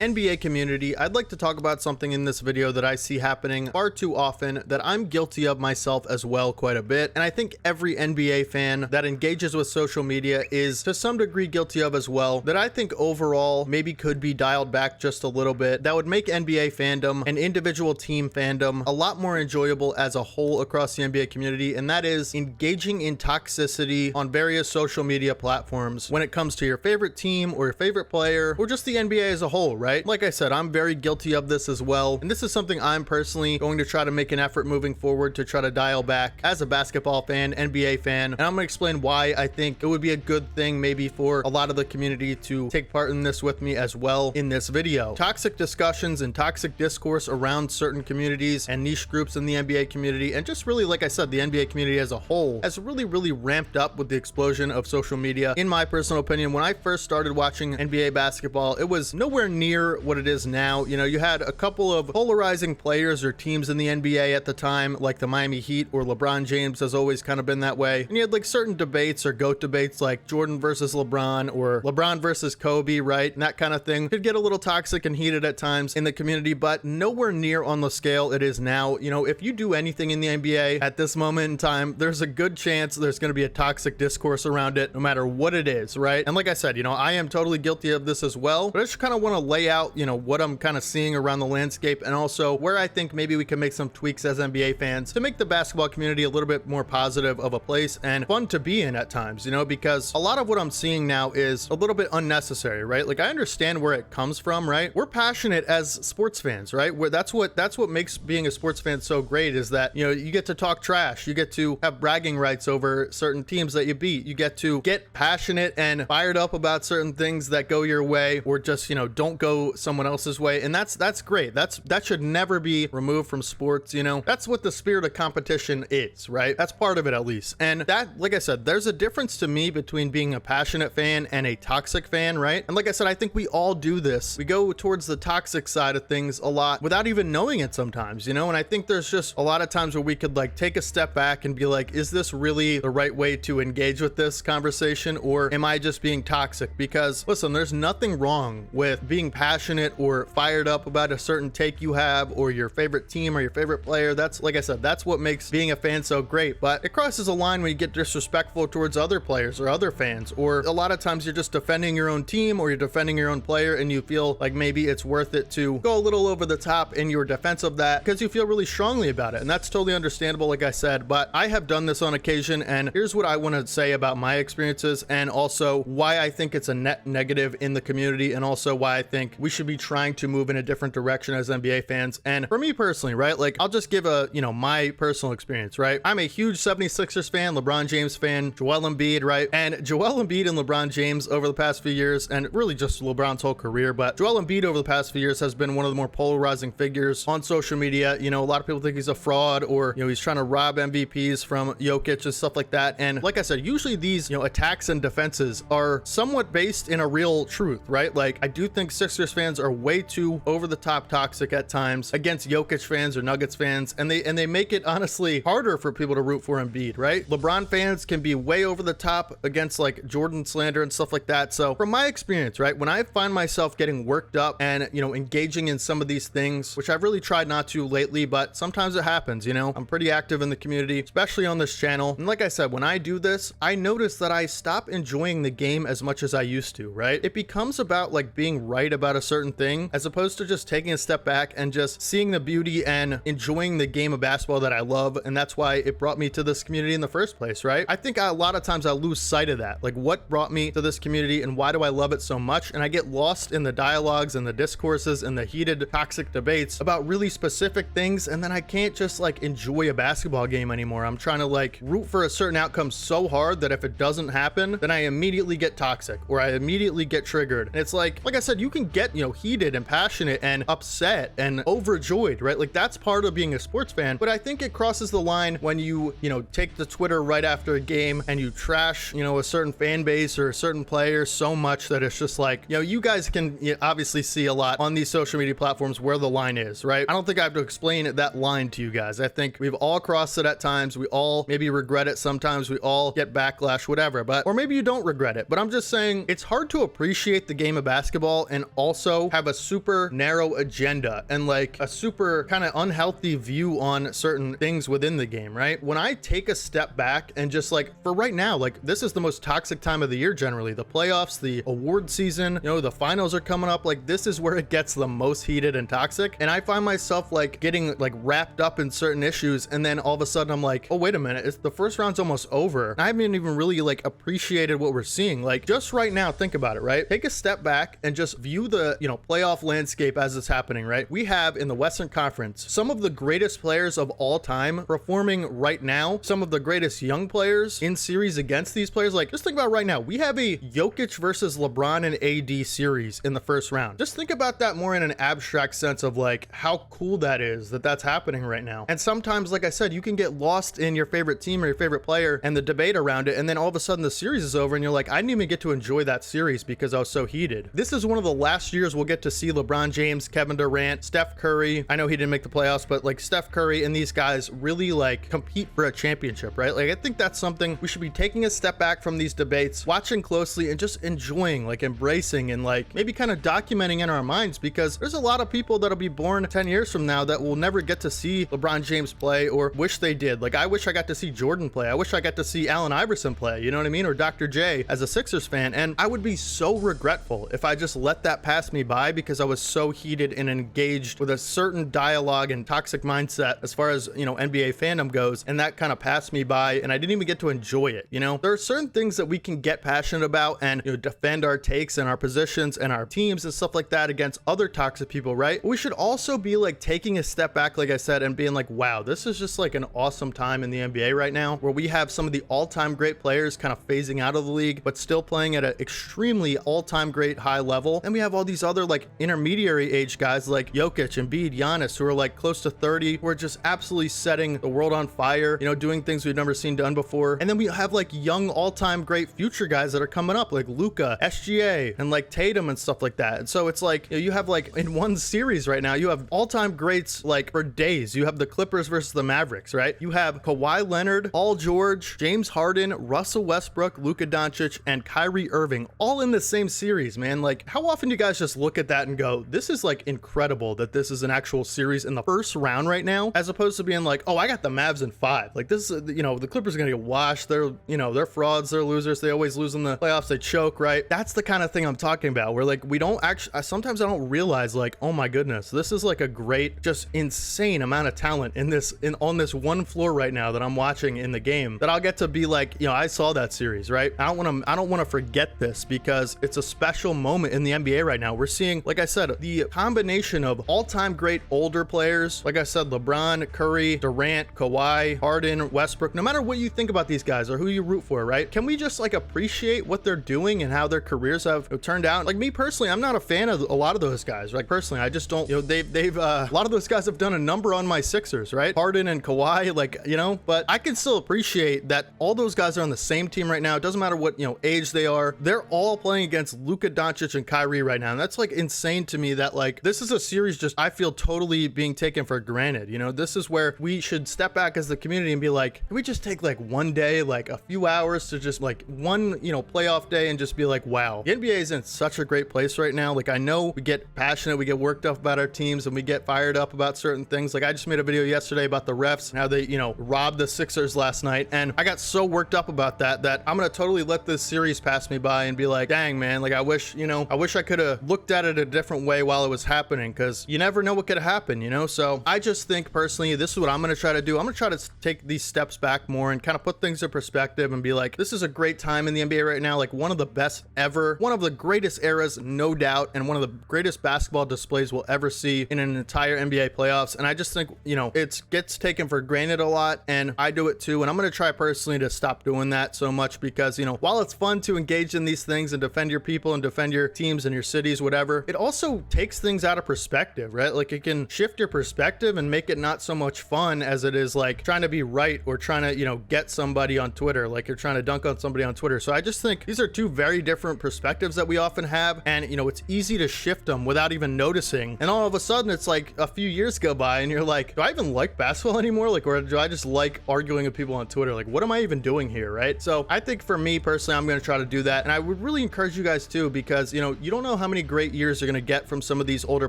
NBA community, I'd like to talk about something in this video that I see happening far too often that I'm guilty of myself as well quite a bit, and I think every NBA fan that engages with social media is to some degree guilty of as well, that I think overall maybe could be dialed back just a little bit, that would make NBA fandom and individual team fandom a lot more enjoyable as a whole across the NBA community, and that is engaging in toxicity on various social media platforms when it comes to your favorite team or your favorite player or just the NBA as a whole, right? Like I said, I'm very guilty of this as well, and this is something I'm personally going to try to make an effort moving forward to try to dial back as a basketball fan, NBA fan, and I'm going to explain why I think it would be a good thing maybe for a lot of the community to take part in this with me as well in this video. Toxic discussions and toxic discourse around certain communities and niche groups in the NBA community, and just really, like I said, the NBA community as a whole has really ramped up with the explosion of social media. In my personal opinion, when I first started watching NBA basketball, it was nowhere near what it is now. You know, you had a couple of polarizing players or teams in the NBA at the time, like the Miami Heat or LeBron James has always kind of been that way. And you had like certain debates or GOAT debates like Jordan versus LeBron or LeBron versus Kobe, right? And that kind of thing could get a little toxic and heated at times in the community, but nowhere near on the scale it is now. You know, if you do anything in the NBA at this moment in time, there's a good chance there's going to be a toxic discourse around it, no matter what it is, right? And like I said, you know, I am totally guilty of this as well, but I just kind of want to lay out, you know, what I'm kind of seeing around the landscape and also where I think maybe we can make some tweaks as NBA fans to make the basketball community a little bit more positive of a place and fun to be in at times, you know, because a lot of what I'm seeing now is a little bit unnecessary, right? Like, I understand where it comes from, right? We're passionate as sports fans, right? Where that's what makes being a sports fan so great, is that, you know, you get to talk trash, you get to have bragging rights over certain teams that you beat, you get to get passionate and fired up about certain things that go your way or just, you know, don't go someone else's way, and that's great. That should never be removed from sports. You know, that's what the spirit of competition is, right? That's part of it, at least. And that, like I said, there's a difference to me between being a passionate fan and a toxic fan, right? And like I said, I think we all do this. We go towards the toxic side of things a lot without even knowing it sometimes, you know? And I think there's just a lot of times where we could like take a step back and be like, is this really the right way to engage with this conversation, or am I just being toxic? Because listen, there's nothing wrong with being passionate or fired up about a certain take you have or your favorite team or your favorite player. That's, like I said, that's what makes being a fan so great. But it crosses a line when you get disrespectful towards other players or other fans, or a lot of times you're just defending your own team or you're defending your own player and you feel like maybe it's worth it to go a little over the top in your defense of that because you feel really strongly about it. And that's totally understandable, like I said, but I have done this on occasion, and here's what I want to say about my experiences and also why I think it's a net negative in the community, and also why I think we should be trying to move in a different direction as NBA fans. And for me personally, right, like I'll just give a, you know, my personal experience, right? I'm a huge 76ers fan, LeBron James fan, Joel Embiid, right? And Joel Embiid and LeBron James over the past few years, and really just LeBron's whole career, but Joel Embiid over the past few years has been one of the more polarizing figures on social media. You know, a lot of people think he's a fraud, or, you know, he's trying to rob MVPs from Jokic and stuff like that. And like I said, usually these, you know, attacks and defenses are somewhat based in a real truth, right? Like, I do think Sixers fans are way too over the top toxic at times against Jokic fans or Nuggets fans, and they make it honestly harder for people to root for Embiid, right? LeBron fans can be way over the top against like Jordan slander and stuff like that. So from my experience, right, when I find myself getting worked up and, you know, engaging in some of these things, which I've really tried not to lately, but sometimes it happens, you know, I'm pretty active in the community, especially on this channel. And like I said, when I do this, I notice that I stop enjoying the game as much as I used to, right? It becomes about like being right about a certain thing as opposed to just taking a step back and just seeing the beauty and enjoying the game of basketball that I love. And that's why it brought me to this community in the first place, right? I think a lot of times I lose sight of that, like what brought me to this community and why do I love it so much? And I get lost in the dialogues and the discourses and the heated toxic debates about really specific things, and then I can't just like enjoy a basketball game anymore. I'm trying to like root for a certain outcome so hard that if it doesn't happen, then I immediately get toxic or I immediately get triggered. And it's like I said, you can get, you know, heated and passionate and upset and overjoyed, right? Like that's part of being a sports fan. But I think it crosses the line when you know, take to Twitter right after a game and you trash, you know, a certain fan base or a certain player so much that it's just like, you know, you guys can obviously see a lot on these social media platforms where the line is, right? I don't think I have to explain that line to you guys. I think we've all crossed it at times. We all maybe regret it sometimes. We all get backlash, whatever, but, or maybe you don't regret it, but I'm just saying it's hard to appreciate the game of basketball and also have a super narrow agenda and like a super kind of unhealthy view on certain things within the game, right? When I take a step back and just like, for right now, like this is the most toxic time of the year generally. The playoffs, the award season, you know, the finals are coming up. Like this is where it gets the most heated and toxic. And I find myself like getting like wrapped up in certain issues. And then all of a sudden I'm like, oh, wait a minute. It's the first round's almost over. I haven't even really like appreciated what we're seeing. Like just right now, think about it, right? Take a step back and just view the, you know, playoff landscape as it's happening, right? We have in the Western Conference, some of the greatest players of all time performing right now, some of the greatest young players in series against these players. Like just think about right now, we have a Jokic versus LeBron and AD series in the first round. Just think about that more in an abstract sense of like how cool that is that that's happening right now. And sometimes, like I said, you can get lost in your favorite team or your favorite player and the debate around it, and then all of a sudden the series is over and you're like, I didn't even get to enjoy that series because I was so heated. This is one of the last years we'll get to see LeBron James, Kevin Durant, Steph Curry. I know he didn't make the playoffs, but like Steph Curry and these guys really like compete for a championship, right? Like I think that's something we should be taking a step back from these debates, watching closely and just enjoying, like embracing and like maybe kind of documenting in our minds, because there's a lot of people that'll be born 10 years from now that will never get to see LeBron James play or wish they did. Like I wish I got to see Jordan play. I wish I got to see Allen Iverson play, you know what I mean? Or Dr. J as a Sixers fan. And I would be so regretful if I just let that pass me by because I was so heated and engaged with a certain dialogue and toxic mindset as far as, you know, NBA fandom goes, and that kind of passed me by and I didn't even get to enjoy it. You know, there are certain things that we can get passionate about and, you know, defend our takes and our positions and our teams and stuff like that against other toxic people, right? We should also be like taking a step back, like I said, and being like, wow, this is just like an awesome time in the NBA right now where we have some of the all-time great players kind of phasing out of the league but still playing at an extremely all-time great high level. And we have all these other like intermediary age guys like Jokic, Embiid, Giannis, who are like close to 30, who are just absolutely setting the world on fire, you know, doing things we've never seen done before. And then we have like young all-time great future guys that are coming up like Luka, SGA, and like Tatum and stuff like that. And so it's like, you know, you have like in one series right now, you have all-time greats like for days. You have the Clippers versus the Mavericks, right? You have Kawhi Leonard, Paul George, James Harden, Russell Westbrook, Luka Doncic, and Kyrie Irving all in the same series, man. Like how often do you guys just look at that and go, this is like incredible that this is an actual series in the first round right now, as opposed to being like, oh, I got the Mavs in 5. Like this is, you know, the Clippers are gonna get washed. They're, you know, they're frauds, they're losers, they always lose in the playoffs, they choke, right? That's the kind of thing I'm talking about, where like we don't actually, sometimes I don't realize like, oh my goodness, this is like a great, just insane amount of talent in this, on this one floor right now that I'm watching in the game, that I'll get to be like, you know, I saw that series, right? I don't want to forget this because it's a special moment in the NBA right now. We're seeing, like I said, the combination of all-time great older players, like I said, LeBron, Curry, Durant, Kawhi, Harden, Westbrook. No matter what you think about these guys or who you root for, right? Can we just like appreciate what they're doing and how their careers have turned out? Like me personally, I'm not a fan of a lot of those guys. Like personally, I just don't, you know, they've a lot of those guys have done a number on my Sixers, right? Harden and Kawhi, like, you know, but I can still appreciate that all those guys are on the same team right now. It doesn't matter what, you know, age they are. They're all playing against Luka Doncic and Kyrie right now. And that's like insane to me that like, this is a series just, I feel totally being taken for granted. You know, this is where we should step back as the community and be like, can we just take like one day, like a few hours to just like one, you know, playoff day and just be like, wow, the NBA is in such a great place right now. Like I know we get passionate, we get worked up about our teams and we get fired up about certain things. Like I just made a video yesterday about the refs and how they, you know, robbed the Sixers last night. And I got so worked up about that I'm going to totally let this series pass me by and be like, dang, man, like I wish, you know, I wish I could have looked at it a different way while it was happening, because you never know what could happen, you know? So I just think personally, this is what I'm going to try to do. I'm going to try to take these steps back more and kind of put things in perspective and be like, this is a great time in the NBA right now. Like one of the best ever, one of the greatest eras, no doubt. And one of the greatest basketball displays we'll ever see in an entire NBA playoffs. And I just think, you know, it gets taken for granted a lot, and I do it too. And I'm going to try personally to stop doing that so much, because, you know, while it's fun to engage in these things and defend your people and defend your teams and your cities, whatever, it also takes things out of perspective, right? Like it can shift your perspective and make it not so much fun as it is like trying to be right or trying to, you know, get somebody on Twitter, like you're trying to dunk on somebody on Twitter. So I just think these are two very different perspectives that we often have, and, you know, it's easy to shift them without even noticing. And all of a sudden it's like a few years go by and you're like, do I even like basketball anymore? Like, or do I just like arguing with people on Twitter? Like, what am I even doing here, right? So I think for me personally, I'm going to try to do that. And I would really encourage you guys too, because, you know, you don't know how many many great years you're going to get from some of these older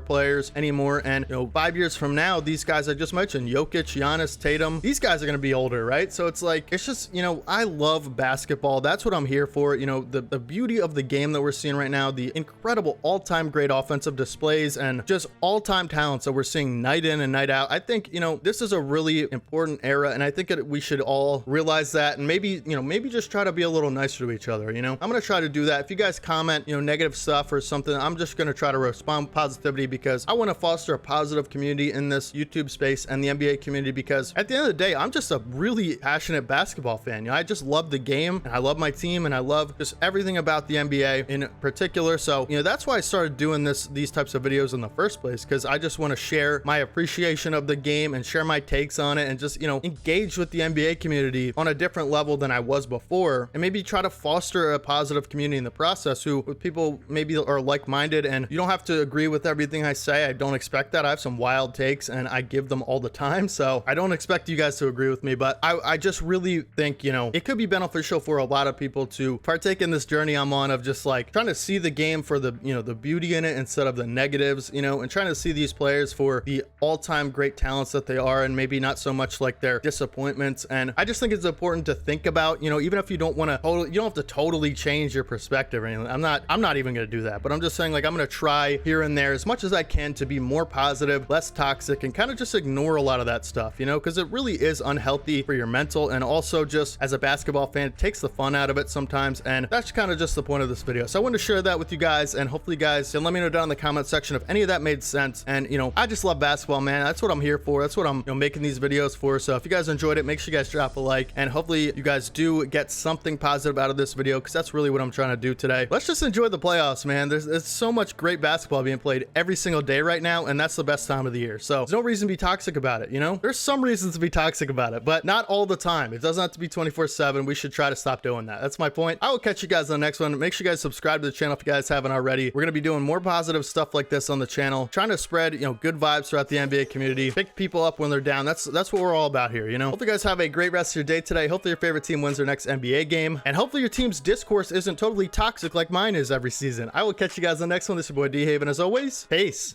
players anymore. And, you know, 5 years from now, these guys I just mentioned, Jokic, Giannis, Tatum, these guys are going to be older, right? So it's like, it's just, you know, I love basketball. That's what I'm here for. You know, the beauty of the game that we're seeing right now, the incredible all-time great offensive displays and just all-time talents that we're seeing night in and night out. I think, you know, this is a really important era, and I think we should all realize that, and maybe, you know, maybe just try to be a little nicer to each other. You know, I'm going to try to do that. If you guys comment, you know, negative stuff or something, I'm just going to try to respond with positivity, because I want to foster a positive community in this YouTube space and the NBA community, because at the end of the day, I'm just a really passionate basketball fan. You know, I just love the game, and I love my team, and I love just everything about the NBA in particular. So, you know, that's why I started doing these types of videos in the first place, because I just want to share my appreciation of the game and share my takes on it, and just, you know, engage with the NBA community on a different level than I was before, and maybe try to foster a positive community in the process, who with people maybe are like-minded. And you don't have to agree with everything I say. I don't expect that. I have some wild takes, and I give them all the time, so I don't expect you guys to agree with me, but I just really think, you know, it could be beneficial for a lot of people to partake in this journey I'm on, of just like trying to see the game for the, you know, the beauty in it instead of the negatives, you know, and trying to see these players for the all-time great talents that they are, and maybe not so much like their disappointments. And I just think it's important to think about, you know, even if you don't want to you don't have to totally change your perspective or anything. I'm not even going to do that, but I'm just saying, like, I'm going to try here and there as much as I can to be more positive, less toxic, and kind of just ignore a lot of that stuff, you know, because it really is unhealthy for your mental, and also just as a basketball fan, it takes the fun out of it sometimes. And that's kind of just the point of this video. So I wanted to share that with you guys, and hopefully you guys can let me know down in the comment section if any of that made sense. And, you know, I just love basketball, man. That's what I'm here for. That's what I'm, you know, making these videos for. So if you guys enjoyed it, make sure you guys drop a like, and hopefully you guys do get something positive out of this video, because that's really what I'm trying to do today. Let's just enjoy the playoffs, man. There's so much great basketball being played every single day right now, and that's the best time of the year. So there's no reason to be toxic about it, you know? There's some reasons to be toxic about it, but not all the time. It doesn't have to be 24/7. We should try to stop doing that. That's my point. I will catch you guys on the next one. Make sure you guys subscribe to the channel if you guys haven't already. We're going to be doing more positive stuff like this on the channel, trying to spread, you know, good vibes throughout the NBA community, pick people up when they're down. That's what we're all about here, you know? Hope you guys have a great rest of your day today. Hopefully your favorite team wins their next NBA game, and hopefully your team's discourse isn't totally toxic like mine is every season. I will catch you guys on the next one. This is your boy D-Haven. As always, peace.